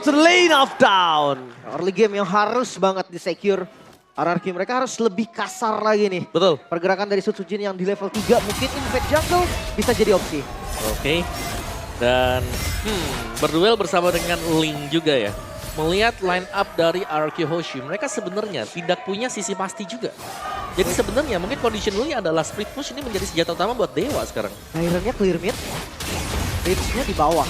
go to the lane of down. Early game yang harus banget di-secure. RRQ mereka harus lebih kasar lagi nih. Betul. Pergerakan dari Sutsujin yang di level 3 mungkin invade jungle bisa jadi opsi. Oke. Dan berduel bersama dengan Ling juga ya. Melihat line up dari RRQ Hoshi, mereka sebenarnya tidak punya sisi pasti juga. Jadi sebenarnya mungkin conditionally adalah split push ini menjadi senjata utama buat Dewa sekarang. Ironnya clear mid. Reach-nya di bawah.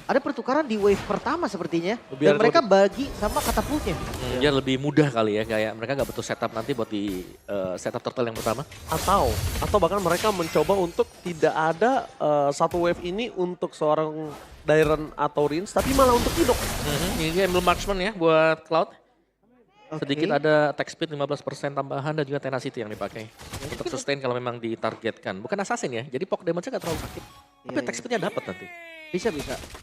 Ada pertukaran di wave pertama sepertinya. Biar dan mereka bagi sama katapultnya. Biar lebih mudah kali ya, kayak mereka nggak butuh setup nanti buat di setup turtle yang pertama. Atau bahkan mereka mencoba untuk tidak ada satu wave ini untuk seorang Dairen atau Rins, tapi malah untuk Idok. Ini emblem marksman ya buat Cloud. Oke. Sedikit ada attack speed 15% tambahan dan juga tenacity yang dipakai. Untuk sustain kalau memang ditargetkan. Bukan assassin ya, jadi poke damage-nya nggak terlalu sakit. Tapi Iya, attack iya. speed-nya dapat nanti. Bisa.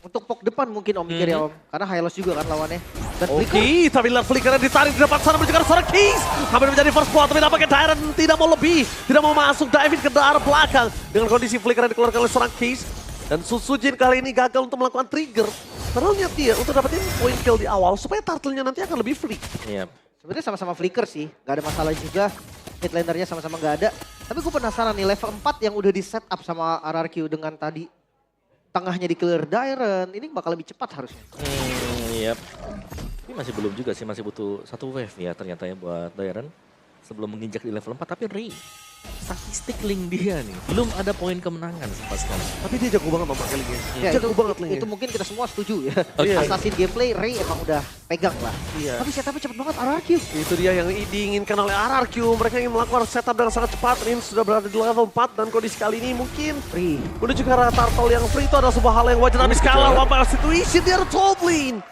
Untuk poke depan mungkin Om mikir ya Om. Karena Hylos juga kan lawannya. Dan Flicker Oke, tapi lihat flickernya ditarik di depan sana menuju ke arah seorang Keys. Hampir menjadi first blood, tapi nampaknya Dairen tidak mau lebih. Tidak mau masuk, diving ke arah belakang. Dengan kondisi flicker yang dikeluarkan oleh seorang Keys. Dan Sutsujin kali ini gagal untuk melakukan trigger. Padahal niat dia untuk dapetin point kill di awal supaya turtle-nya nanti akan lebih free. Iya. sebenarnya sama-sama Flicker sih. Gak ada masalah juga. Mid lanernya sama-sama gak ada. Tapi gue penasaran nih level 4 yang udah di set up sama RRQ dengan tadi. Tengahnya di clear Dairen. Ini bakal lebih cepat harusnya. Iya. Ini masih belum juga sih, masih butuh satu wave ya ternyata ya buat Dairen. Sebelum menginjak di level 4, tapi Ray. Statistik Ling dia nih, belum ada poin kemenangan sama sekali. Tapi dia jago banget memakai linknya. Ya, Jago banget linknya. itu mungkin kita semua setuju ya. Iya. Assassin gameplay Ray emang udah pegang lah. Iya. Tapi setupnya cepet banget RRQ. Itu dia yang diinginkan oleh RRQ. Mereka ingin melakukan setup dengan sangat cepat. Rins sudah berada di level 4 dan kondisi kali ini mungkin Free. menuju ke arah turtle yang free itu adalah sebuah hal yang wajar. Tapi Skylar Vampire Situation dia ada top lane.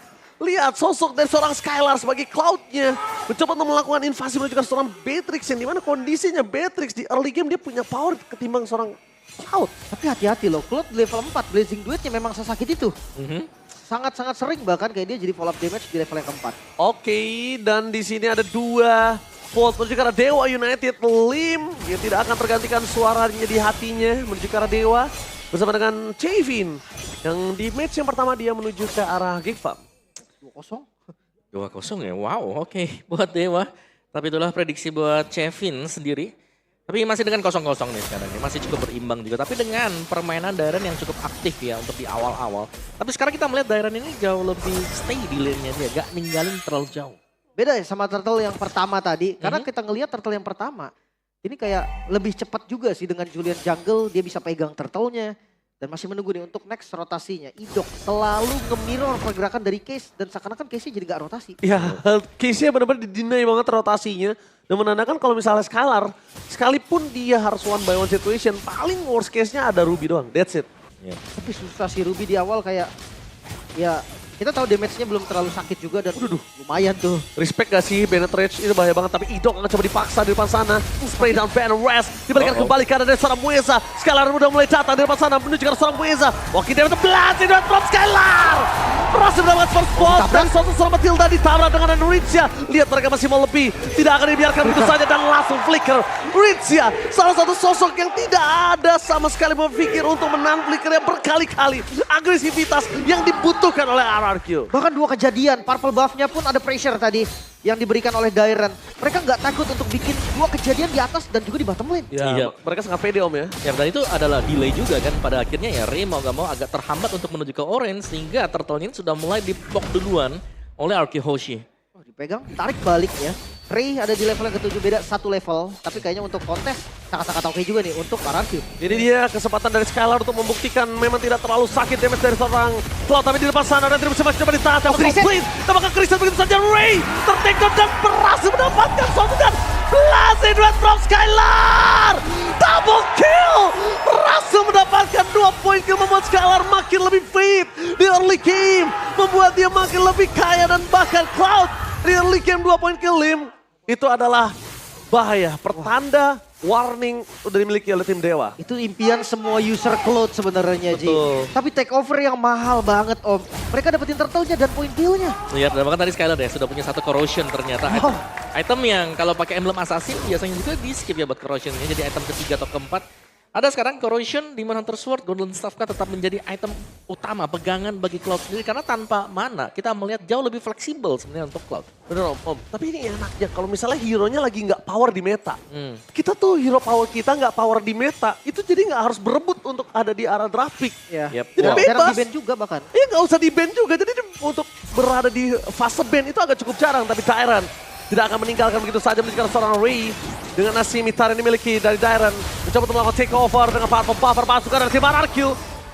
Lihat sosok dari seorang Skylar sebagai Cloud-nya. Mencoba untuk melakukan invasi menuju ke seorang Beatrix. Yang dimana kondisinya Beatrix di early game dia punya power ketimbang seorang Cloud. Tapi hati-hati loh, Cloud di level 4 Blazing Duetnya memang sesakit itu. Sangat-sangat sering bahkan kayak dia jadi follow up damage di level yang keempat. Oke, dan di sini ada dua vote menuju ke arah Dewa United. Lim yang tidak akan tergantikan suaranya di hatinya menuju ke arah Dewa. Bersama dengan Chavin yang di match yang pertama dia menuju ke arah Gigfam. 2-0. 2-0 ya, wow oke buat Dewa. Tapi itulah prediksi buat Chevin sendiri. Tapi masih dengan 0-0 nih sekarang, masih cukup berimbang juga. Tapi dengan permainan Dairen yang cukup aktif ya untuk di awal-awal. Tapi sekarang kita melihat Dairen ini jauh lebih stay di lane-nya dia, gak ninggalin terlalu jauh. Beda ya sama turtle yang pertama tadi. Karena kita ngelihat turtle yang pertama. Ini kayak lebih cepat juga sih dengan Julian Jungle. Dia bisa pegang turtle-nya. Dan masih menunggu nih untuk next rotasinya. Idok selalu nge-mirror pergerakan dari Case. Dan seakan-akan Case-nya jadi gak rotasi. Ya, case-nya benar-benar didinai banget rotasinya. Dan menandakan kalau misalnya Skylar, sekalipun dia harus one by one situation, paling worst case-nya ada Ruby doang. That's it. Ya. Tapi susah sih Ruby di awal kayak. Ya kita tahu damage-nya belum terlalu sakit juga. Dan lumayan tuh. Respect gak sih Bennett Rage itu bahaya banget, tapi Idok akan coba dipaksa di depan sana. Spray down Banner Rest, dibalikan kembali karena dari seorang Mueza. Skylar udah mulai datang di depan sana menuju ke seorang Mueza. Walking damage blast in from Skylar. Berhasil mendapatkan first blood dan suatu selama Tilda ditabrak dengan Rizia. Lihat mereka masih mau lebih, tidak akan dibiarkan begitu saja dan langsung flicker. Rizia salah satu sosok yang tidak ada sama sekali berpikir untuk menahan flickernya berkali-kali. Agresivitas yang dibutuhkan oleh RRQ. Bahkan dua kejadian, purple buff-nya pun ada pressure tadi yang diberikan oleh Dairen. Mereka nggak takut untuk bikin dua kejadian di atas dan juga di bottom lane. Ya, Iya. mereka sangat pede om ya. Ya dan itu adalah delay juga kan pada akhirnya ya Ray mau gak mau agak terhambat untuk menuju ke orange sehingga turtle-nya sudah mulai dipok duluan oleh RRQ Hoshi. Oh, dipegang, tarik balik ya. Ray ada di level yang ke-7 beda satu level. Tapi kayaknya untuk kontes sangat-sangat oke juga nih untuk RRQ. Ini dia kesempatan dari Skylar untuk membuktikan memang tidak terlalu sakit damage dari seorang Cloud. Tapi di depan sana dan tidak bisa coba ditahan. Christian. Apakah Christian begitu saja Ray tertinggal dan berhasil mendapatkan suatu dan blazing duet from Skylar. Double kill. Berhasil mendapatkan 2 poin kill membuat Skylar makin lebih fit di early game. Membuat dia makin lebih kaya dan bahkan Cloud di early game 2 poin kill Lim. Itu adalah bahaya, pertanda, warning udah dimiliki oleh tim Dewa. Itu impian semua user Cloud sebenarnya Ji. Betul. Tapi take over yang mahal banget Om. Mereka dapetin turtle-nya dan poin kill-nya. Lihat dan bahkan tadi Skylar ya sudah punya satu corrosion ternyata. Item yang kalau pakai emblem assassin biasanya juga di skip ya buat corrosionnya. Jadi item ketiga atau keempat Ada sekarang Corrosion, Demon Hunter Sword, Golden Staff kan tetap menjadi item utama, pegangan bagi Cloud sendiri. Karena tanpa mana, kita melihat jauh lebih fleksibel sebenarnya untuk Cloud. Bener Om. Tapi ini enaknya kalau misalnya hero-nya lagi nggak power di meta. Kita tuh hero power kita nggak power di meta. Itu jadi nggak harus berebut untuk ada di arah draft pick. Ya. Yep. Jadi Wow. bebas. Jarang di-ban juga bahkan. Iya nggak usah di-ban juga. Jadi untuk berada di fase ban itu agak cukup jarang. Tapi Dairon tidak akan meninggalkan begitu saja menjadikan seorang Ray. Dengan Nasimitar yang dimiliki dari Dairon. Mencoba untuk melakukan takeover dengan powerful buff. Pasukan dari tim RRQ.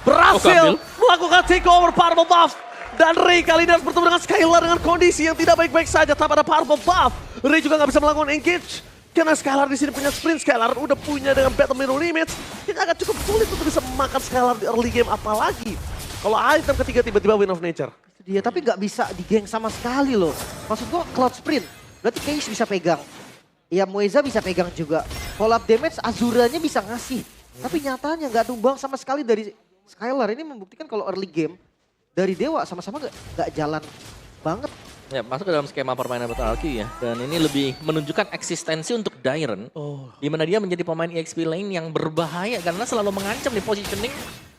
Berhasil melakukan takeover powerful buff. Dan Ray kali ini harus bertemu dengan Skylar dengan kondisi yang tidak baik-baik saja. Tanpa ada powerful buff. Ray juga nggak bisa melakukan engage. Karena Skylar di sini punya sprint. Skylar udah punya dengan battle mirror limits. Ini agak cukup sulit untuk bisa memakan Skylar di early game apalagi. Kalau item ketiga tiba-tiba Win of Nature. Itu dia, tapi nggak bisa digeng sama sekali loh. Maksud gua Cloud Sprint, berarti Case bisa pegang. Ya Mueza bisa pegang juga. Fall up damage Azuranya bisa ngasih. Tapi nyatanya nggak tumbang sama sekali dari Skylar. Ini membuktikan kalau early game dari Dewa sama-sama nggak jalan banget. Ya, masuk ke dalam skema permainan Battle Arcade ya. Dan ini lebih menunjukkan eksistensi untuk Dairon. Di mana dia menjadi pemain EXP lane yang berbahaya karena selalu mengancam di positioning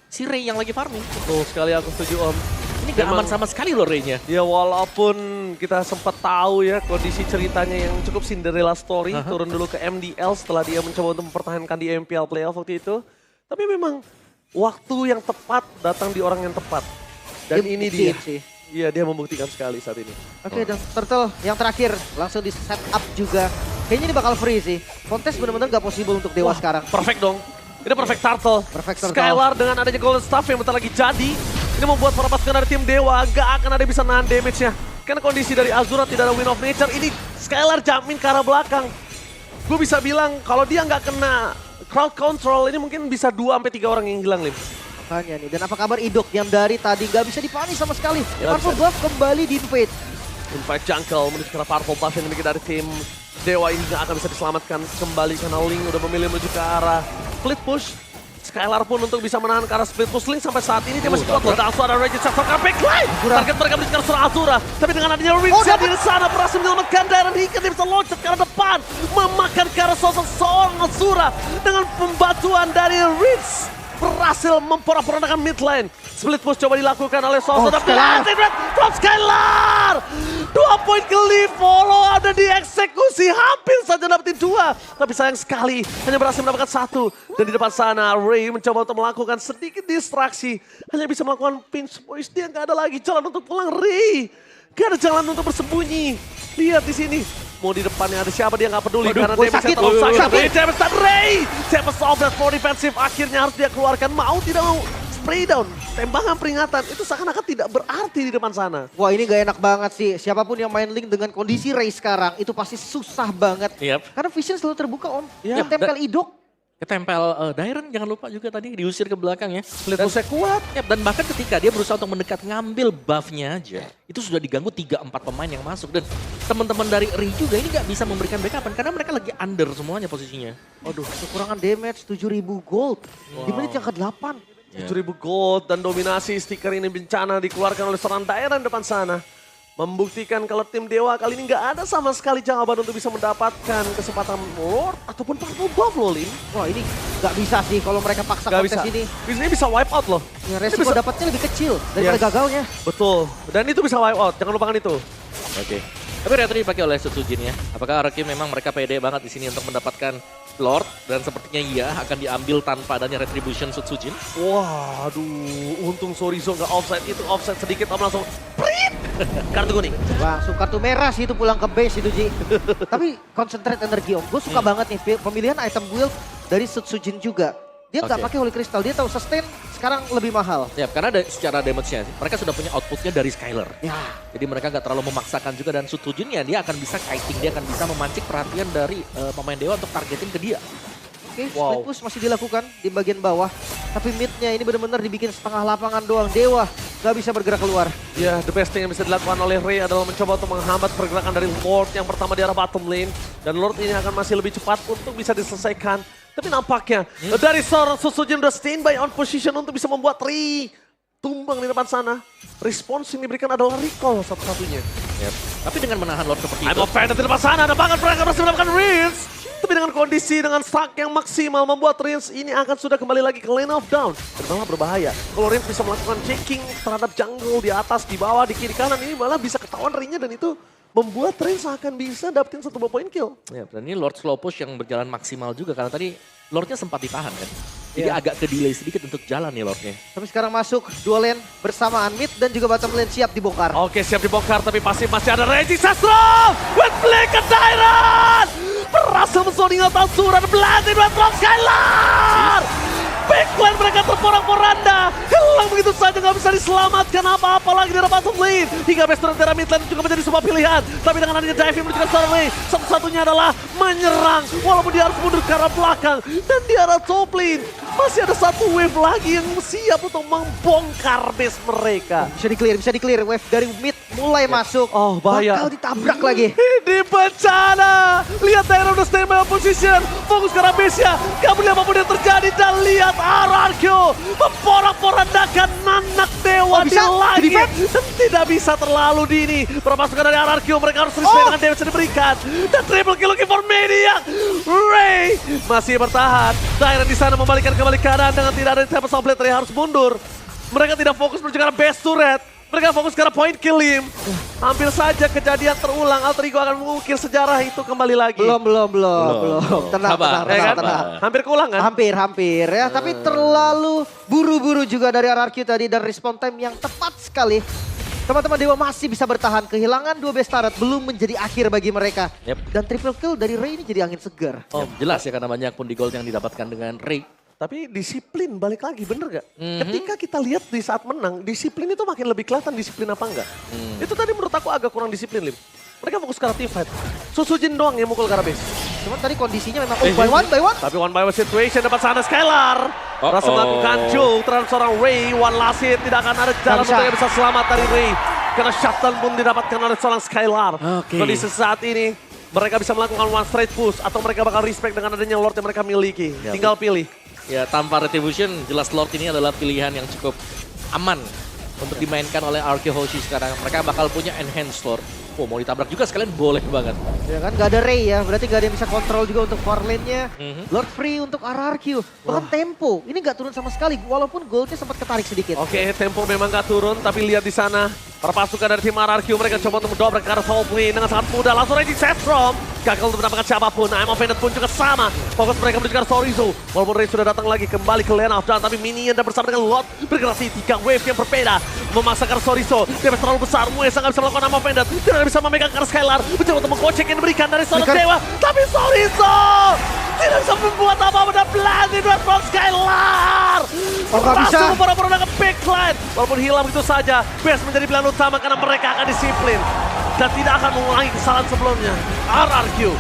si Ray yang lagi farming. Betul sekali aku setuju Om. Ini gak aman sama sekali loh Ray-nya. Ya walaupun kita sempat tahu ya kondisi ceritanya yang cukup Cinderella story. Turun dulu ke MDL setelah dia mencoba untuk mempertahankan di MPL playoff waktu itu. Tapi memang waktu yang tepat datang di orang yang tepat. Dan Dia ini buktiin dia. sih. Iya dia membuktikan sekali saat ini. Oke, dan Turtle yang terakhir langsung di set up juga. Kayaknya ini bakal free sih. Kontes benar-benar gak possible untuk Dewa sekarang. Perfect dong. Ini perfect turtle. Perfect turtle. Skylar dengan adanya golden staff yang bentar lagi jadi. Ini membuat para pasukan dari tim Dewa gak akan ada yang bisa nahan damage-nya. Karena kondisi dari Azura tidak ada Win of Nature. Ini Skylar jamin ke arah belakang. Gue bisa bilang kalau dia nggak kena crowd control ini mungkin bisa 2-3 orang yang hilang Lim. Makanya nih, dan apa kabar Idok yang dari tadi nggak bisa dipani sama sekali. Ya, Purple buff kembali di invade. Invite Jungle menuju ke arah powerful buff yang dimiliki dari tim Dewa ini nggak akan bisa diselamatkan kembali karena Link udah memilih menuju ke arah split push. Skylar pun untuk bisa menahan ke arah split push Link sampai saat ini dia masih kuat loh. Dan langsung ada Regis Shafar backline. Target mereka menuju ke arah surah Azura. Tapi dengan adanya Rince yang di sana berhasil menyelamatkan Darren hingga dia bisa loncat ke arah depan. Memakan ke arah sosok seorang Azura dengan pembantuan dari Rince. Berhasil memporak-porandakan mid lane. Split push coba dilakukan oleh Soso. Dan blasted red from Skylar. 2 poin ke lead, follow ada dieksekusi. Hampir saja dapetin 2. Tapi sayang sekali hanya berhasil mendapatkan 1. Dan di depan sana Ray mencoba untuk melakukan sedikit distraksi. Hanya bisa melakukan pinch voice. Dia nggak ada lagi jalan untuk pulang Ray. Gak ada jalan untuk bersembunyi. Lihat di sini. Mau di depannya ada siapa dia nggak peduli. Waduh, karena boy, dia bisa sakit. terlalu sakit. Sakit. Damage dan Ray. Tempest of that for defensive. Akhirnya harus dia keluarkan. Mau tidak mau. Spray down. Tembakan peringatan. Itu seakan-akan tidak berarti di depan sana. Wah, ini gak enak banget sih. Siapapun yang main Link dengan kondisi Ray sekarang itu pasti susah banget. Yep. Karena vision selalu terbuka Om. Ya, Yang tempel Idok. Ketempel Dairon jangan lupa juga tadi diusir ke belakang ya. Split push-nya kuat. Yap, dan bahkan ketika dia berusaha untuk mendekat ngambil buff-nya aja, itu sudah diganggu 3-4 pemain yang masuk. Dan teman-teman dari Ri juga ini nggak bisa memberikan backupan karena mereka lagi under semuanya posisinya. Waduh, kekurangan damage 7.000 gold. Di menit yang ke-8. 7.000 gold dan dominasi stiker ini bencana dikeluarkan oleh seorang daerah di depan sana. Membuktikan kalau tim Dewa kali ini nggak ada sama sekali jawaban untuk bisa mendapatkan kesempatan Lord ataupun Purple Buff loh Lim. Wah, ini gak bisa sih kalau mereka paksa Nggak kontes bisa. ini. Ini bisa wipe out loh. Ya, Ini resiko bisa- dapatnya lebih kecil daripada Yes. gagalnya. Betul. Dan itu bisa wipe out. Jangan lupakan itu. Oke. Tapi retri dipakai oleh Sutsujin ya. Apakah Araki memang mereka pede banget di sini untuk mendapatkan Lord dan sepertinya iya akan diambil tanpa adanya retribution Sutsujin. Waduh, untung Sorizo nggak offside. Itu offside sedikit om langsung prit. Kartu kuning. Langsung kartu merah sih itu pulang ke base itu Ji. Tapi concentrate energi Om. Gue suka banget nih pemilihan item build dari Sutsujin juga. Dia nggak Oke. pakai Holy Crystal, dia tahu sustain sekarang lebih mahal. Ya, karena secara damage-nya mereka sudah punya outputnya dari Skylar. Ya, Jadi mereka nggak terlalu memaksakan juga dan Sutsujin ya dia akan bisa kiting, dia akan bisa memancing perhatian dari pemain Dewa untuk targeting ke dia. oke, Wow. split push masih dilakukan di bagian bawah. Tapi midnya ini benar-benar dibikin setengah lapangan doang. Dewa nggak bisa bergerak keluar. Ya, the best thing yang bisa dilakukan oleh Ray adalah mencoba untuk menghambat pergerakan dari Lord yang pertama di arah bottom lane. Dan Lord ini akan masih lebih cepat untuk bisa diselesaikan. Tapi nampaknya dari seorang Sutsujin udah standby on position untuk bisa membuat Ray tumbang di depan sana. Respons yang diberikan adalah recall satu-satunya. Yep. Tapi dengan menahan Lord seperti I'm itu, offended di depan sana, ada banget mereka berhasil mendapatkan Rince. Tapi dengan kondisi, dengan stack yang maksimal membuat Rins ini akan sudah kembali lagi ke lane of down. Dan malah berbahaya. Kalau Rins bisa melakukan checking terhadap jungle di atas, di bawah, di kiri kanan, ini malah bisa ketahuan ringnya dan itu membuat Rins akan bisa dapetin 1 point kill. Ya, dan ini Lord Slow Push yang berjalan maksimal juga karena tadi Lordnya sempat ditahan kan. Jadi Iya. agak ke delay sedikit untuk jalan nih Lordnya. Tapi sekarang masuk dua lane bersamaan mid dan juga bottom lane siap dibongkar. Oke, siap dibongkar, tapi pasti masih ada Reggie Sastro! With Blink and Tyrant! Berhasil mensoning atas surat Blazing Red from Skylar! Backline mereka terporak-poranda, hilang begitu saja nggak bisa diselamatkan apa-apa lagi dari bottom lane. Hingga best turret dari mid lane juga menjadi sebuah pilihan. Tapi dengan adanya diving menuju ke seorang lane, satu-satunya adalah menyerang. Walaupun dia harus mundur ke arah belakang. Dan di arah top lane, masih ada satu wave lagi yang siap untuk membongkar base mereka. Bisa di-clear. Wave dari mid mulai masuk. Oh, bahaya. Bakal ditabrak lagi. Ini bencana. Lihat daerah udah stay by position. Fokus ke arah base-nya. Gak boleh apapun yang terjadi. Dan lihat RRQ memporak-porandakan nanak dewa di bisa? langit. Di-defense? Dan tidak bisa terlalu dini. Permasukan dari RRQ. Mereka harus respect dengan damage yang diberikan. Dan triple kill looking for Maniac. Ray masih bertahan. Tyrant di sana membalikkan kembali keadaan dengan tidak ada siapa sampai Ray harus mundur. Mereka tidak fokus menuju ke arah base turret. Mereka fokus ke arah point kill him. Hampir saja kejadian terulang. Alter Ego akan mengukir sejarah itu kembali lagi. Belum. Tenang. Sabar, Ya kan? sabar. Hampir keulang kan? Hampir ya. Tapi terlalu buru-buru juga dari RRQ tadi dan respawn time yang tepat sekali. Teman-teman Dewa masih bisa bertahan. Kehilangan 2 best turret belum menjadi akhir bagi mereka. Yep. Dan triple kill dari Ray ini jadi angin segar. Oh, jelas ya karena banyak pun di gold yang didapatkan dengan Ray. Tapi disiplin balik lagi, bener gak? Ketika kita lihat di saat menang, disiplin itu makin lebih kelihatan disiplin apa enggak. Itu tadi menurut aku agak kurang disiplin, Lim. Mereka fokus ke arah team fight. Susujin doang yang mukul ke arah base. Cuman tadi kondisinya memang by one. Tapi one by one situation dapat sana Skylar. Berhasil melakukan joke terhadap seorang Ray. One last hit, tidak akan ada jalan bisa. untuk yang bisa selamat dari Ray. Karena shutdown pun didapatkan oleh seorang Skylar. Oke. Kondisi saat ini, mereka bisa melakukan one straight push. Atau mereka bakal respect dengan adanya Lord yang mereka miliki. Ya, Tinggal pilih. Ya tanpa Retribution jelas Lord ini adalah pilihan yang cukup aman untuk dimainkan oleh RQ Hoshi sekarang. Mereka bakal punya Enhanced Lord. Oh, mau ditabrak juga sekalian boleh banget. Ya kan gak ada Ray ya, berarti gak ada yang bisa kontrol juga untuk core lane-nya. Lord free untuk RRQ, bahkan tempo. Ini gak turun sama sekali, walaupun goldnya sempat ketarik sedikit. Oke, tempo memang gak turun, tapi lihat di sana. Perpasukan dari tim RRQ, mereka coba untuk mendobrak ke arah top lane dengan sangat mudah. Langsung Reggie Setstrom. Gagal untuk mendapatkan siapapun. I'm Offended pun juga sama. Fokus mereka menuju ke arah Sorizo. Walaupun Ray sudah datang lagi kembali ke lane of down, tapi Minion dan bersama dengan Lot bergerak di 3 wave yang berbeda. Memaksa ke arah Sorizo. Dia terlalu besar, Muesa gak bisa melakukan I'm Offended. Tidak bisa memegang ke arah Skylar. Mencoba untuk menggocek yang diberikan dari seorang dewa. Tapi Sorizo tidak bisa membuat apa-apa dan Blazing Red from Skylar. Oh, nggak bisa. Langsung pura-pura ke backline. Walaupun hilang begitu saja, Best menjadi pilihan utama karena mereka akan disiplin. Dan tidak akan mengulangi kesalahan sebelumnya. RRQ